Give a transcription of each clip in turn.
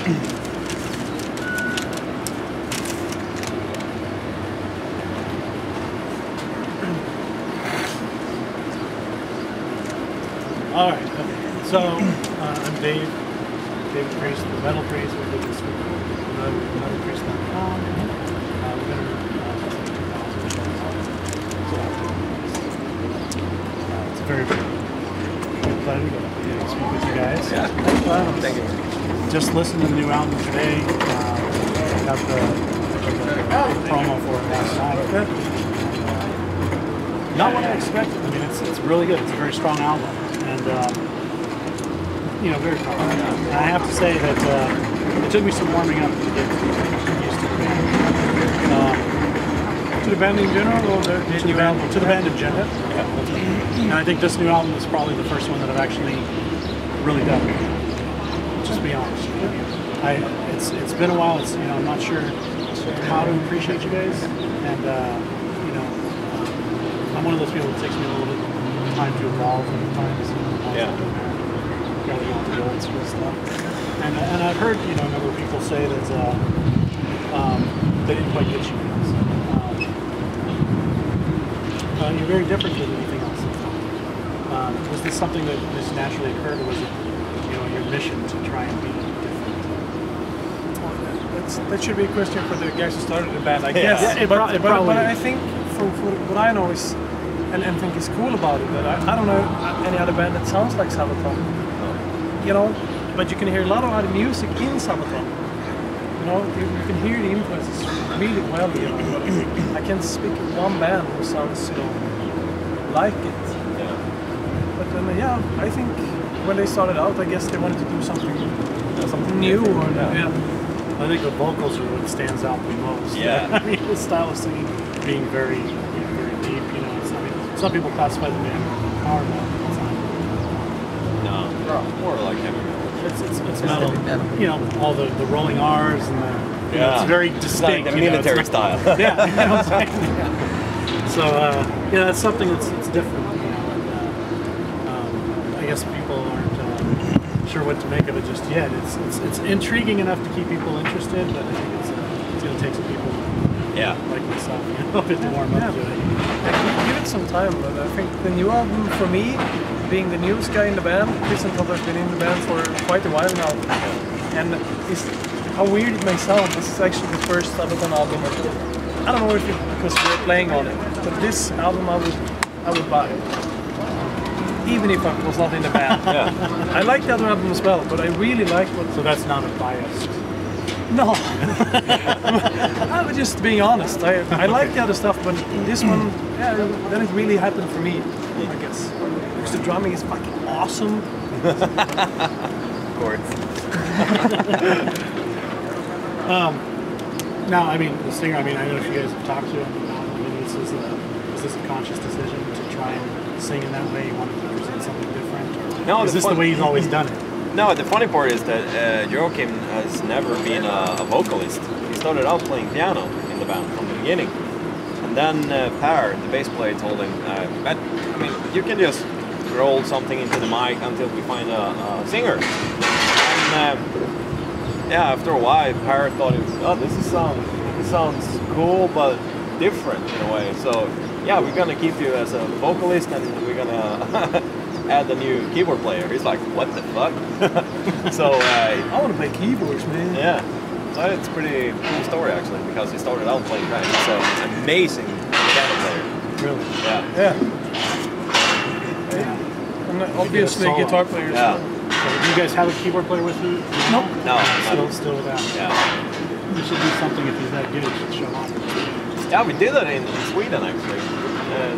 All right. Okay. So I'm Dave. David Priest, the Metal Priest. We did this with metalpriest.com. We're going to it's a very good pleasure to speak with you guys. Yeah. Thank you. Just listened to the new album today. Got the promo for it last night. Not what I expected. I mean, it's really good. It's a very strong album. And, you know, very powerful. And I have to say that it took me some warming up to get used to the band. To the band in general, or the new album? To the band in general. Yeah. And I think this new album is probably the first one that I've actually really done. Just be honest. It's been a while. You know, I'm not sure how to appreciate you guys, and you know, I'm one of those people that takes me a little bit of time to evolve sometimes. Yeah. Gotta go into the old school stuff. And I've heard, you know, a number of people say that they didn't quite get you guys. You're very different than anything else. Was this something that just naturally occurred, or was it, you know, your mission to try and be different? That should be a question for the guys who started the band, I guess. Yeah, but I think for what I know is, and think is cool about it, that I don't know any other band that sounds like Sabaton. You know, but you can hear a lot of other music in Sabaton. You know, you can hear the influences really well. You know, but I can't speak of one band who sounds, you know, like it. Yeah. But then, yeah, I think when they started out, I guess they wanted to do something new. Or, yeah. I think the vocals are what stands out the most. Yeah. I mean, the style of singing being very, very deep. You know, I mean, some people classify the band as power metal. No, more like heavy metal. It's metal. You know, all the rolling R's and the. You know, it's very distinct. Like the military style. Yeah. You know what I'm saying? Yeah. So yeah, that's something that's different. You know, and I guess people aren't sure what to make of it just yet. It's intriguing enough to keep people interested, but I think it's going to take some people like myself, you know, a bit to warm up to it. Give it some time, but I think the new album for me, being the newest guy in the band, Chris and Todd has been in the band for quite a while now, and it's how weird it may sound. This is actually the first Sabaton album. I don't know if it's because we're playing on it, but this album I would buy. Even if I was not in the band. Yeah. I like the other album as well, but I really like what... So that's not a bias. No. I was just being honest. I like the other stuff, but this one, yeah, then it really happened for me, I guess. Because the drumming is fucking awesome. Of course. Now, I mean, the singer, I mean, I know if you guys have talked to him, I mean, is this a conscious decision to try and sing in that way? You want to present something different? Or No, is this the way he's always done it? No, the funny part is that Joachim has never been a vocalist. He started out playing piano in the band from the beginning. And then Per, the bass player, told him, I mean, you can just roll something into the mic until we find a singer. And yeah, after a while, Per thought, this sounds cool, but different in a way. So yeah, we're gonna keep you as a vocalist, and we're gonna add a new keyboard player. He's like, what the fuck? So I want to play keyboards, man. Yeah, so it's a pretty cool story actually, because he started out playing piano. He's an amazing piano player. Really? Yeah. And obviously guitar players. Yeah. So do you guys have a keyboard player with you? Nope. No. Still without. Yeah. You should do something if he's that good. You should show off. Yeah, we did that in Sweden actually.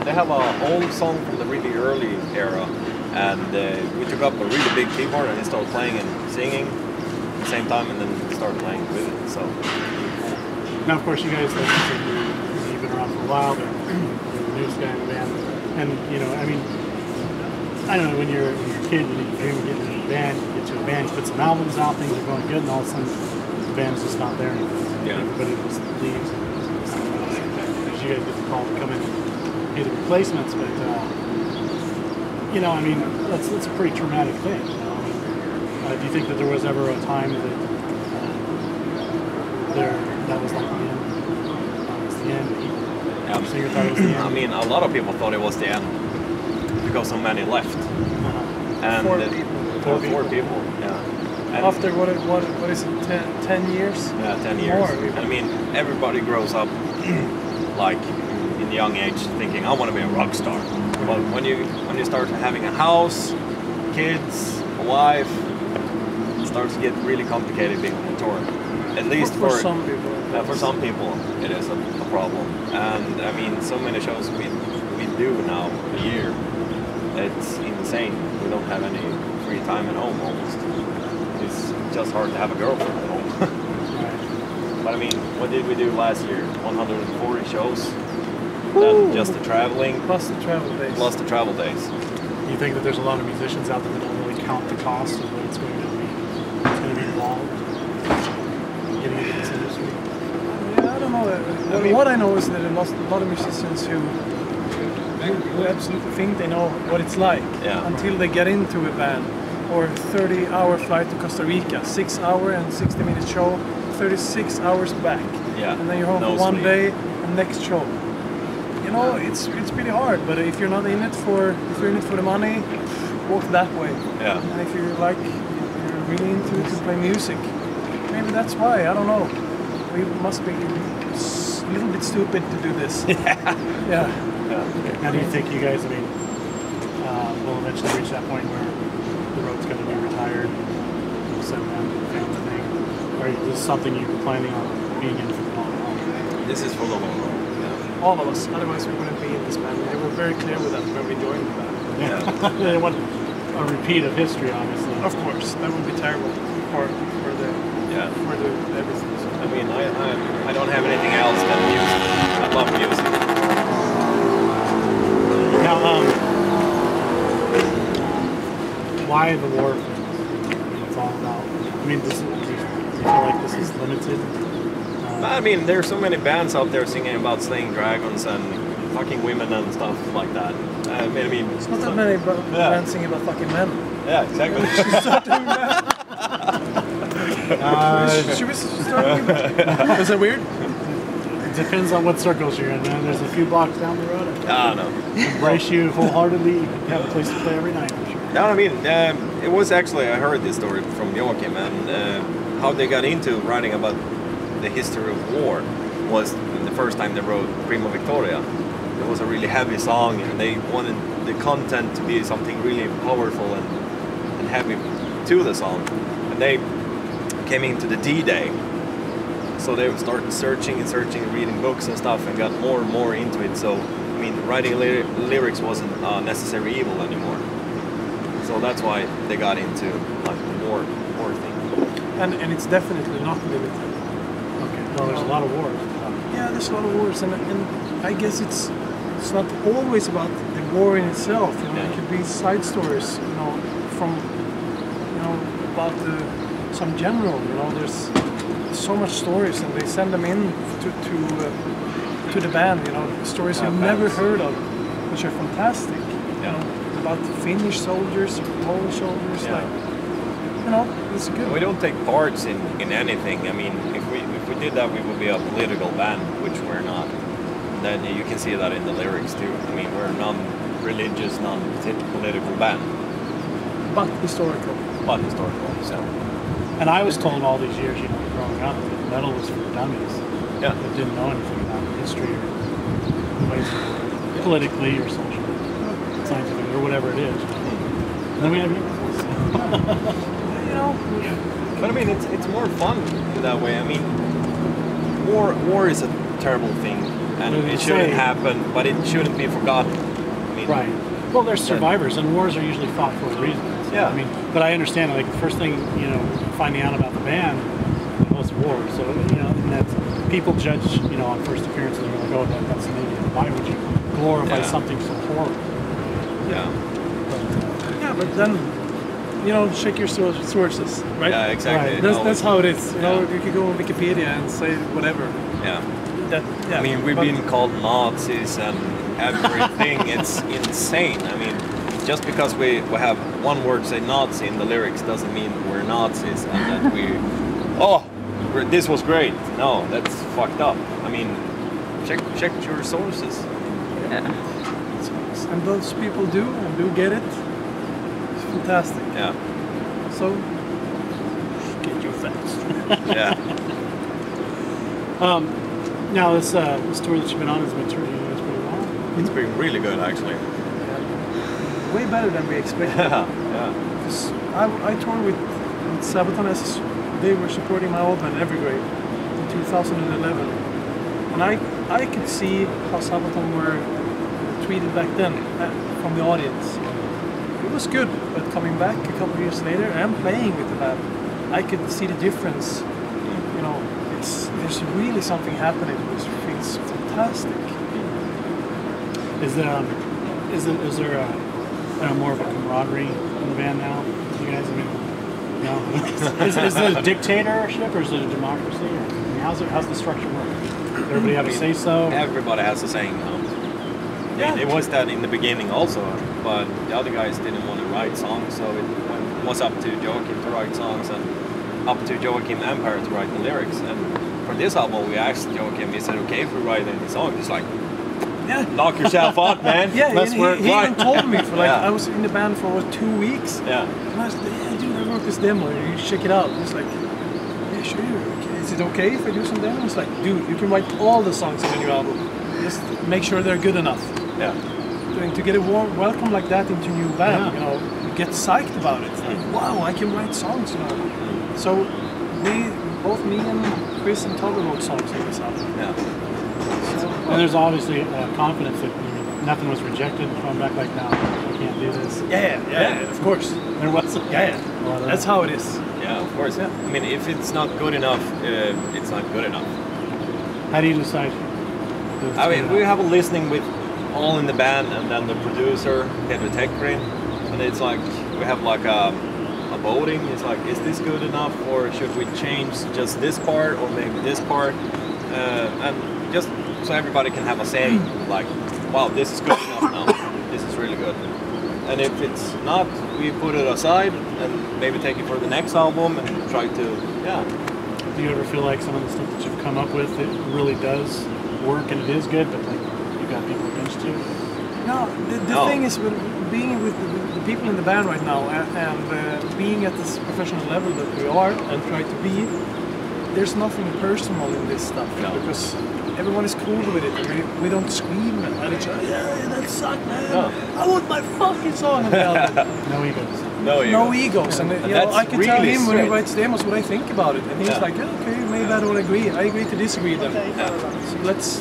They have an old song from the really early era, and we took up a really big keyboard and he started playing and singing at the same time, and then we started playing with it. So now, of course, you guys, like you said, you've been around for a while, but you're the newest guy in the band, and you know, I mean, I don't know, when you're a kid, when you dream of getting into a band, you get to a band, you put some albums out, things are going good, and all of a sudden, the band's just not there anymore. Yeah. Everybody just leaves. Because you guys get the call to come in and be the replacements, but you know, I mean, that's a pretty traumatic thing. You know? I mean, do you think that there was ever a time that that was like the end. It's the end. Yeah. The singer thought it was the end. I mean, a lot of people thought it was the end because so many left. And four people. Yeah. And After what is it? 10 years? yeah, 10 years. More. I mean, everybody grows up like in young age thinking, I want to be a rock star. But when you start having a house, kids, a wife, it starts to get really complicated being on a tour. At least For some people. for some people, it is a problem. And I mean, so many shows we do now a year. It's insane. We don't have any free time at home almost. It's just hard to have a girlfriend at home. But I mean, what did we do last year? 140 shows. Then just the traveling. Plus the travel days. Plus the travel days. You think that there's a lot of musicians out there that don't really count the cost of what it's going to be involved getting into this industry? Yeah, I don't know. What I know is that a lot of musicians who absolutely think they know what it's like until they get into a band. Or 30-hour flight to Costa Rica, 6-hour and 60-minute show, 36 hours back. Yeah. And then you're home for one sleep. day and next show. You know, it's pretty hard, but if you're not in it for the money, walk that way. Yeah. And if you're really into it to play music, maybe that's why, I don't know. We must be a little bit stupid to do this. Yeah. Now, do you think you guys, will eventually reach that point where the road's going to be retired, settle down to the family thing? Or is this something you're planning on being in for the long haul? This is for the long haul. All of us, otherwise we wouldn't be in this band. They were very clear with that when we joined the band. Yeah. They want a repeat of history, obviously. Of course, that would be terrible for the everything. So. I mean, I don't have anything else than music. I love music. Now, why the war? It's all about. I mean, do you feel like this is limited? I mean, there's so many bands out there singing about slaying dragons and fucking women and stuff like that. I mean, it's not that many bands singing about fucking men. Yeah, exactly. Start doing that. Should we start doing that? Is that weird? It depends on what circles you're in, man. There's a few blocks down the road. I don't know. Embrace you wholeheartedly. You have a place to play every night, I'm sure. No, I mean, it was actually, I heard this story from Joachim, and how they got into writing about the history of war was the first time they wrote Prima Victoria. It was a really heavy song, and they wanted the content to be something really powerful and heavy to the song. And they came into the D-Day, so they started searching and reading books and stuff, and got more and more into it. So, I mean, writing lyrics wasn't a necessary evil anymore. So that's why they got into like the war thing. And it's definitely not limited. Well, there's a lot of wars. Yeah, there's a lot of wars, and I guess it's not always about the war in itself. You know, it could be side stories. You know, from about some general. You know, there's so much stories, and they send them in to the band. You know, stories you've never heard of, which are fantastic. You know, about Finnish soldiers, Polish soldiers, it's good. We don't take parts in anything. I mean, if we did that, we would be a political band, which we're not. And then you can see that in the lyrics too. I mean, we're a non-religious, non-political band. But historical. So. And I was told all these years, growing up, that metal was for dummies. Yeah. That didn't know anything about history or ways politically or socially, scientifically, or whatever it is. And then we have you. But I mean, it's more fun in that way. I mean, war is a terrible thing, and it shouldn't happen, but it shouldn't be forgotten. I mean, right. Well, there's survivors, and wars are usually fought for a reason. So, yeah. I mean, but I understand. Like the first thing finding out about the band was war. So and that's people judge on first appearances. They're like, oh, that's an idiot. Why would you glorify something so horrible? Yeah. But then. Check your sources, right? Yeah, exactly. Right. That's how it is. You can go on Wikipedia and say whatever. Yeah. I mean, we've been called Nazis and everything. It's insane. I mean, just because we have one word say Nazi in the lyrics doesn't mean we're Nazis and that we're great. This was great. No, that's fucked up. I mean, check your sources. Yeah. And those people do get it. It's fantastic. Yeah. So Get your facts. Yeah. Now this tour that you've been on has been turning out pretty well. It's been really good, actually. way better than we expected. Yeah. 'Cause I toured with Sabaton as they were supporting my old band Evergrey in 2011, and I could see how Sabaton were treated back then from the audience. It was good, but coming back a couple of years later and playing with the band, I could see the difference. You know, there's really something happening. It feels fantastic. Is there more of a camaraderie in the band now? You guys, I mean, no. is it a dictatorship or is it a democracy? Or, I mean, how's the structure work? Does everybody have a say so? Everybody has a saying now. Yeah. It was that in the beginning also, but the other guys didn't want to write songs, so it was up to Joachim to write songs and up to Joachim and Per to write the lyrics. And for this album, we asked Joachim, he said, okay, if we write any song, he's like, Yeah. knock yourself out, man. Yeah, Let's work he even right. told me for like Yeah. I was in the band for 2 weeks. Yeah. And I said, yeah, dude, I wrote this demo. You should check it out. He's like, yeah, sure. Okay. Is it okay if I do some demos? Like, dude, you can write all the songs in the new album. Just make sure they're good enough. Yeah. To get a warm welcome like that into a new band, Yeah. you know, you get psyched about it. Like, wow, I can write songs, you know. So both me and Chris and Todd wrote songs in this album. Yeah. So, And there's obviously confidence that nothing was rejected. Going back like, no, we can't do this. yeah, of course. There wasn't. Yeah, Well, that's how it is. Yeah, of course. Yeah. I mean, if it's not good enough, it's not good enough. How do you decide? I mean, we have a listening with all in the band and then the producer, Peter Tekrin, and it's like, we have like a voting. It's like, is this good enough or should we change just this part or maybe this part? And just so everybody can have a say, like, wow, this is good enough now. This is really good. And if it's not, we put it aside and maybe take it for the next album and try to, yeah. Do you ever feel like some of the stuff that you've come up with, it really does work and it is good, but like you got people against you? No, the No. thing is, with being with the people in the band right now and being at this professional level that we are and try to be, there's nothing personal in this stuff. No. Because everyone is cool with it. We don't scream at each other, yeah, that sucked, man. No. I want my fucking song on the album. No egos. No egos. And you know, that's I can tell really him when he straight. writes demos what I think about it. And he's Yeah. like, yeah, okay, maybe I don't agree. I agree to disagree then. So let's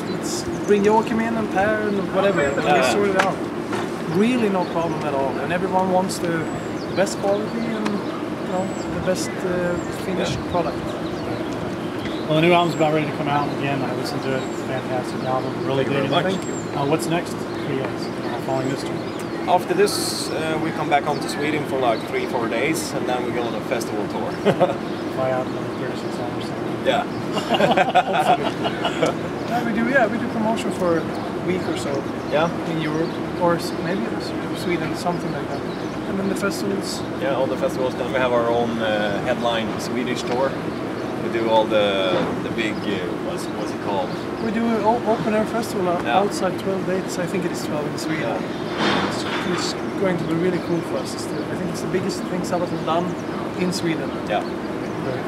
bring Joachim in and Per and whatever. And we Yeah. sort it out. Really no problem at all. And everyone wants the best quality and the best finished product. Well, the new album's about ready to come out again. I listened to it. It's a fantastic album. Really Thank you digging very it. much. Thank you. What's next for you guys following this tour? After this, we come back home to Sweden for like 3-4 days, and then we go on a festival tour. Fly out another 36 hours. Yeah. We do promotion for a week or so Yeah. in Europe, or maybe Sweden, something like that. And then the festivals. Yeah, all the festivals. Then we have our own headline Swedish tour. We do all the big, what's it called? We do an open air festival Yeah. outside 12 dates. I think it is 12 in Sweden. It's going to be really cool for us. I think it's the biggest thing Sabaton done in Sweden. Yeah.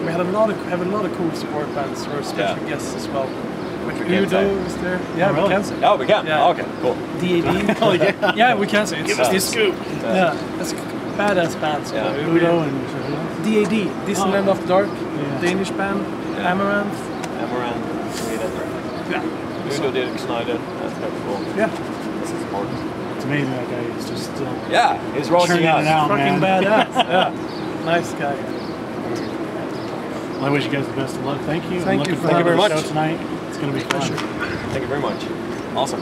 We had have a lot of cool support bands or special guests as well. Which we can say. Udo is there. Yeah, really? we can say. Oh, we can? Yeah. Okay, cool. DAD. Yeah, we can say. It's, Give us the it's- scoop. Yeah, that's a badass band. So Yeah. Udo and DAD, Disneyland After Dark, Yeah. Danish band, Yeah. Amaranth. Amaranth, Sweden. Yeah. Udo Dirk Schneider. That's kind of cool. Yeah. This is important. it's amazing that guy is just still Yeah, he's rocking churning it out. out, Fucking man. badass. Yeah. Nice guy. Well, I wish you guys the best of luck. Thank you. Thank I'm you looking for forward having to me. the show tonight. It's going to be fun. Thank you very much. Awesome.